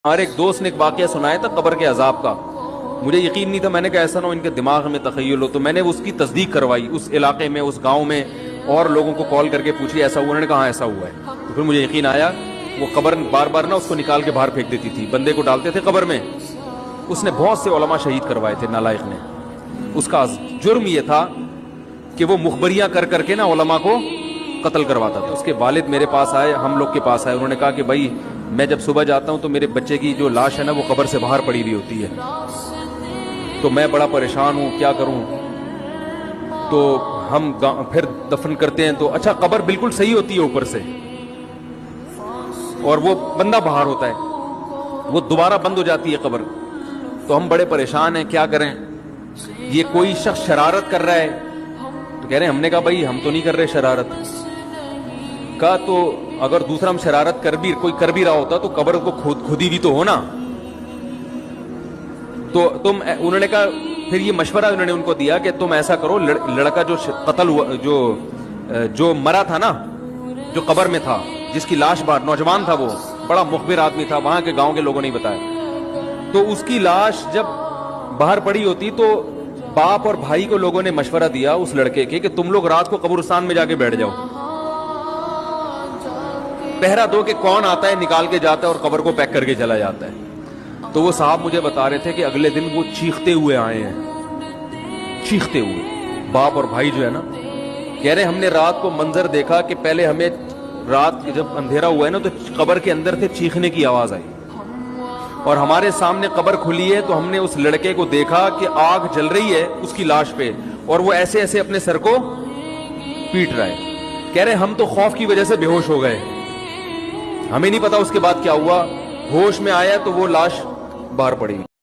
ہمارے ایک دوست نے ایک واقعہ سنایا تھا قبر کے عذاب کا. مجھے یقین نہیں تھا. میں نے کہا ایسا نہ ہو ان کے دماغ میں تخیل ہو. تو میں نے اس کی تصدیق کروائی اس علاقے میں, اس گاؤں میں, اور لوگوں کو کال کر کے پوچھی ایسا ہوا. انہوں نے کہا ایسا ہوا ہے. تو پھر مجھے یقین آیا. وہ قبر بار بار نا اس کو نکال کے باہر پھینک دیتی تھی, بندے کو ڈالتے تھے قبر میں. اس نے بہت سے علماء شہید کروائے تھے نالائق نے. اس کا جرم یہ تھا کہ وہ مخبریاں کر کر کے نا علماء کو قتل کرواتا تھا. اس کے والد میرے پاس آئے, ہم لوگ کے پاس آئے. انہوں نے کہا کہ بھائی میں جب صبح جاتا ہوں تو میرے بچے کی جو لاش ہے نا وہ قبر سے باہر پڑی ہوئی ہوتی ہے, تو میں بڑا پریشان ہوں, کیا کروں. تو ہم پھر دفن کرتے ہیں تو اچھا قبر بالکل صحیح ہوتی ہے اوپر سے, اور وہ بندہ باہر ہوتا ہے, وہ دوبارہ بند ہو جاتی ہے قبر. تو ہم بڑے پریشان ہیں, کیا کریں. یہ کوئی شخص شرارت کر رہا ہے. تو کہہ رہے ہیں, ہم نے کہا بھائی ہم تو نہیں کر رہے شرارت. کہا تو اگر دوسرا ہم شرارت کوئی کر بھی رہا ہوتا تو قبر کو کھودی بھی تو ہونا. تو انہوں نے کہا, پھر یہ مشورہ انہوں نے ان کو دیا کہ تم ایسا کرو, لڑکا جو قتل ہوا, جو مرا تھا نا, جو قبر میں تھا, جس کی لاش باہر, نوجوان تھا, وہ بڑا مخبر آدمی تھا, وہاں کے گاؤں کے لوگوں نے بتایا. تو اس کی لاش جب باہر پڑی ہوتی تو باپ اور بھائی کو لوگوں نے مشورہ دیا اس لڑکے کے کہ تم لوگ رات کو قبرستان میں جا کے بیٹھ جاؤ, پہرا دو کہ کون آتا ہے نکال کے جاتا ہے اور قبر کو پیک کر کے چلا جاتا ہے. تو وہ صاحب مجھے بتا رہے تھے کہ اگلے دن وہ چیختے ہوئے آئے ہیں, چیختے ہوئے, باپ اور بھائی جو ہے نا. کہہ رہے ہم نے رات کو منظر دیکھا کہ پہلے ہمیں رات جب اندھیرا ہوا ہے نا تو قبر کے اندر سے چیخنے کی آواز آئی, اور ہمارے سامنے قبر کھلی ہے تو ہم نے اس لڑکے کو دیکھا کہ آگ جل رہی ہے اس کی لاش پہ, اور وہ ایسے ایسے اپنے سر کو پیٹ رہا ہے. کہہ رہے ہم تو خوف کی وجہ سے بے ہوش ہو گئے, ہمیں نہیں پتا اس کے بعد کیا ہوا. ہوش میں آیا تو وہ لاش باہر پڑی.